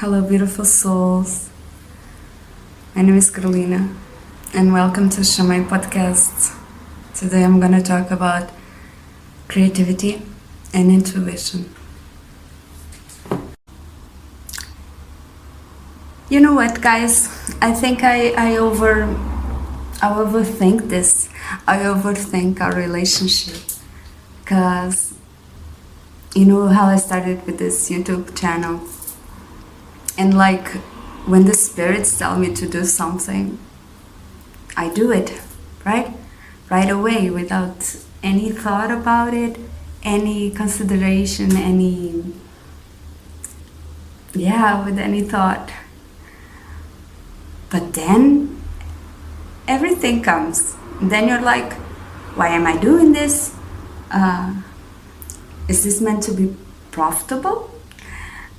Hello, beautiful souls. My name is Carolina, and welcome to Shamayim Podcast. Today I'm going to talk about creativity and intuition. You know what, guys? I think I overthink this. I overthink our relationship because you know how I started with this YouTube channel. And when the spirits tell me to do something, I do it, right? Right away, without any thought about it, any consideration, with any thought. But then everything comes. Then you're like, why am I doing this? Is this meant to be profitable?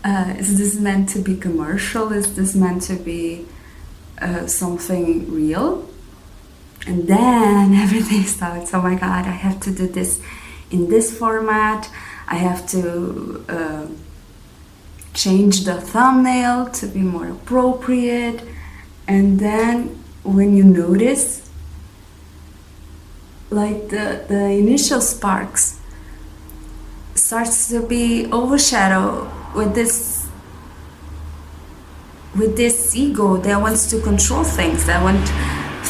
Is this meant to be commercial? Is this meant to be something real? And then everything starts. Oh my God, I have to do this in this format. I have to change the thumbnail to be more appropriate. And then when you notice, the initial sparks starts to be overshadowed with this ego that wants to control things, that want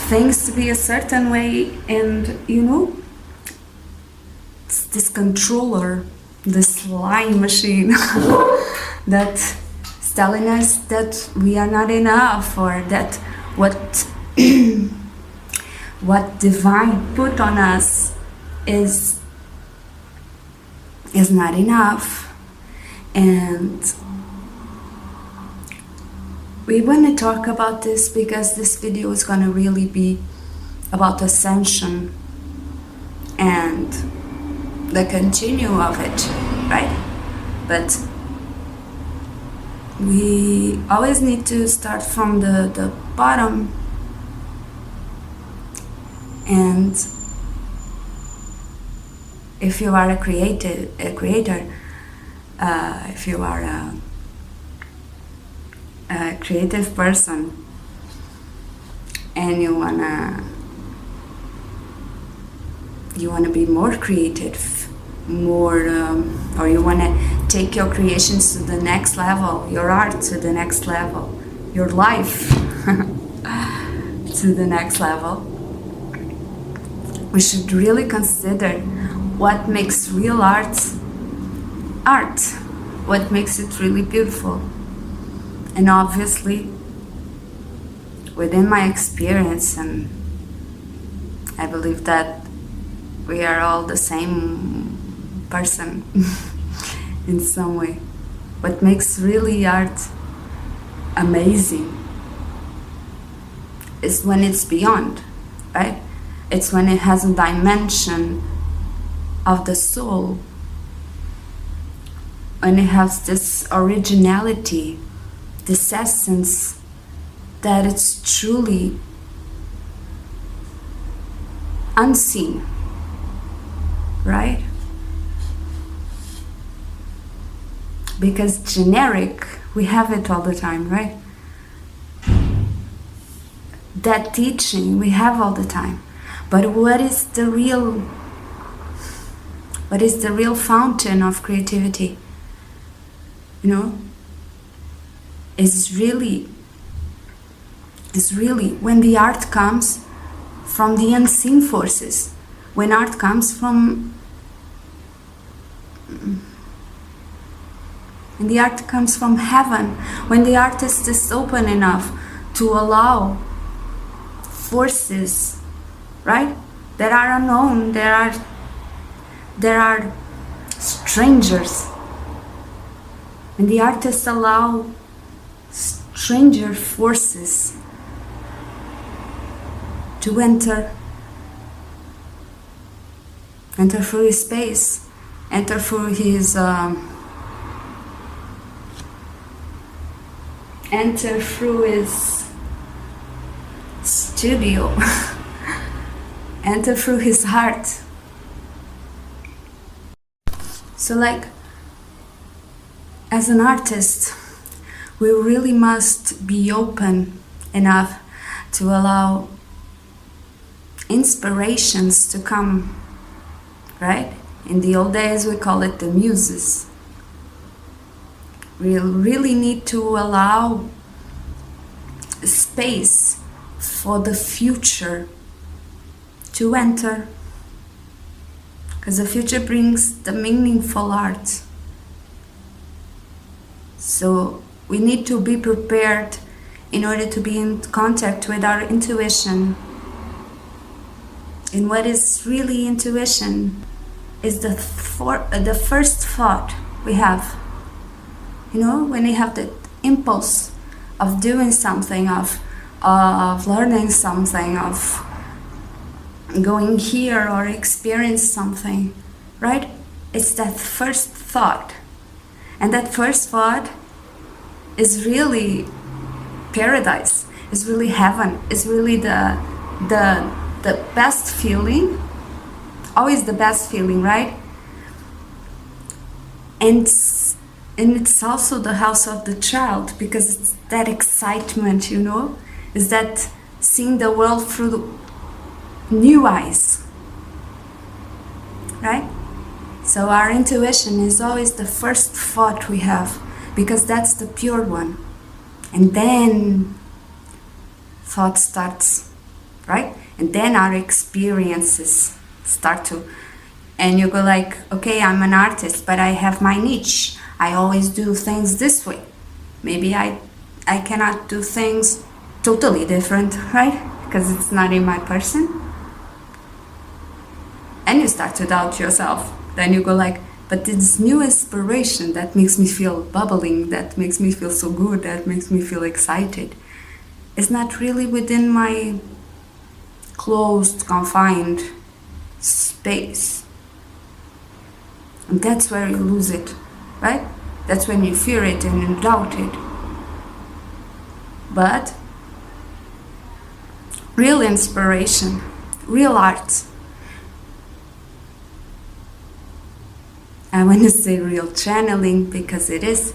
things to be a certain way, and it's this controller, this slime machine that's telling us that we are not enough, or that what divine put on us is not enough. And we want to talk about this because this video is going to really be about ascension and the continue of it, right? But we always need to start from the bottom. And if you are a creator, if you are a creative person and you wanna be more creative, or you wanna take your creations to the next level, your art to the next level, your life to the next level, we should really consider what makes real art, what makes it really beautiful. And obviously, within my experience, and I believe that we are all the same person in some way, what makes really art amazing is when it's beyond, right? It's when it has a dimension of the soul, when it has this originality, this essence, that it's truly unseen, right? Because generic, we have it all the time, right? That teaching we have all the time. But what is the real fountain of creativity? Is really when the art comes from the unseen forces, when art comes from heaven, when the artist is open enough to allow forces, right, that are unknown, there are strangers, and the artists allow stranger forces to enter through his space, enter through his studio, enter through his heart. So as an artist, we really must be open enough to allow inspirations to come, right? In the old days we call it the muses. We really need to allow space for the future to enter, because the future brings the meaningful art. So we need to be prepared in order to be in contact with our intuition. And what is really intuition is the first thought we have. You know, when we have the impulse of doing something, of learning something, of going here or experience something, right? It's that first thought. And that first thought is really paradise, is really heaven, is really the best feeling, always the best feeling, right? And it's also the house of the child, because it's that excitement, you know, is that seeing the world through new eyes, right? So our intuition is always the first thought we have, because that's the pure one. And then thought starts, right? And then our experiences start to, and you go like, okay, I'm an artist, but I have my niche. I always do things this way. Maybe I cannot do things totally different, right? Because it's not in my person. And you start to doubt yourself. Then you go like, but this new inspiration that makes me feel bubbling, that makes me feel so good, that makes me feel excited, is not really within my closed, confined space. And that's where you lose it, right? That's when you fear it and you doubt it. But real inspiration, real art, I want to say real channeling, because it is,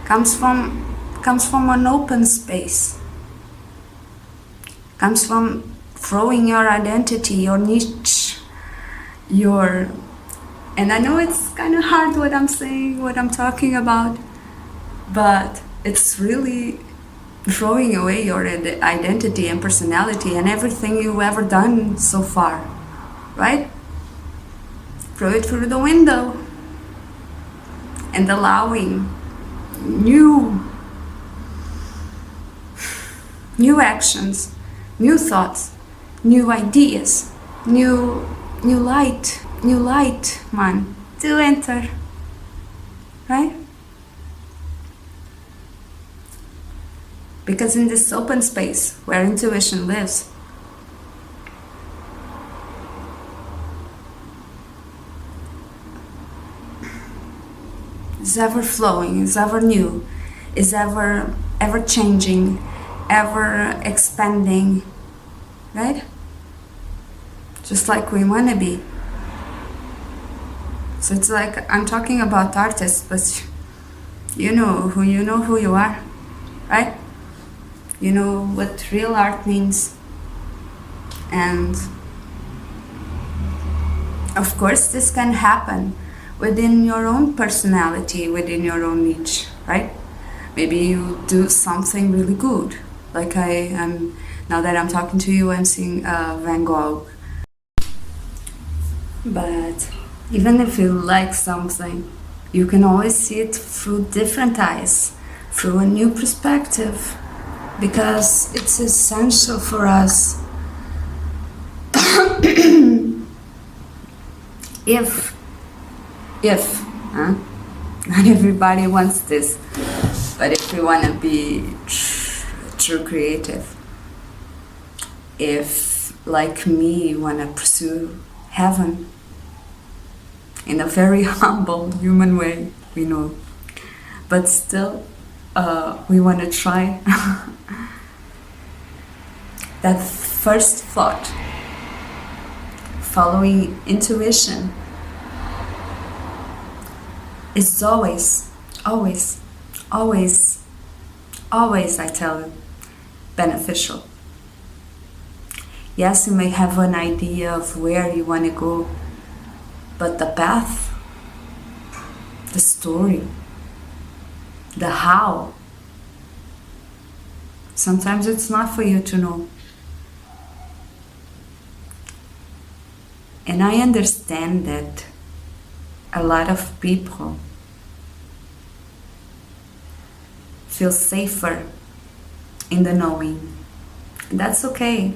comes from an open space, comes from throwing your identity, your niche, and I know it's kind of hard what I'm saying, what I'm talking about, but it's really throwing away your identity and personality and everything you've ever done so far, right? Throw it through the window and allowing new actions, new thoughts, new ideas, new light, man, to enter, right? Because in this open space where intuition lives, is ever flowing, is ever new, is ever changing, ever expanding, right? Just like we want to be. So it's like I'm talking about artists, but you know who you are, right? You know what real art means. And of course this can happen within your own personality, within your own niche, right? Maybe you do something really good. Like I am, now that I'm talking to you, I'm seeing Van Gogh. But even if you like something, you can always see it through different eyes, through a new perspective, because it's essential for us. Not everybody wants this, but if we want to be true creative, if like me you want to pursue heaven in a very humble human way, we know, but still we want to try that first thought, following intuition, is always always, always, I tell you, beneficial. Yes, you may have an idea of where you want to go, but the path, the story, the how, sometimes it's not for you to know. And I understand that a lot of people feel safer in the knowing. That's okay.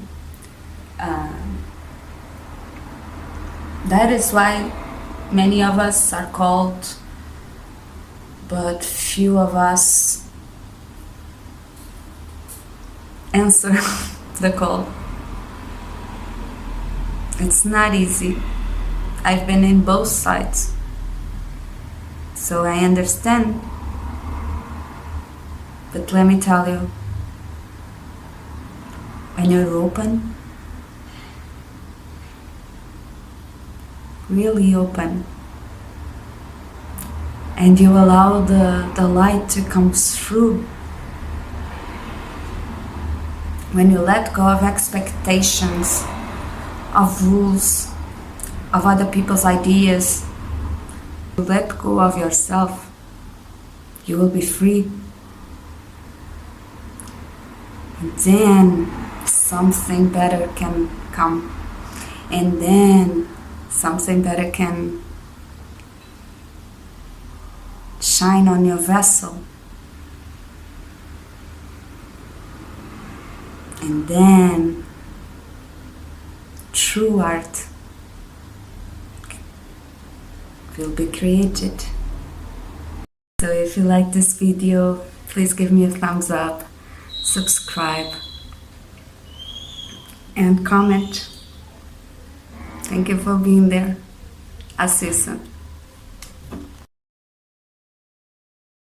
That is why many of us are called, but few of us answer the call. It's not easy. I've been in both sides, so I understand. But let me tell you, when you're open, really open, and you allow the light to come through, when you let go of expectations, of rules, of other people's ideas, you let go of yourself, you will be free. And then something better can come, and then something better can shine on your vessel, and then true art will be created. So if you like this video, please give me a thumbs up, subscribe, and comment. Thank you for being there. I'll see you soon.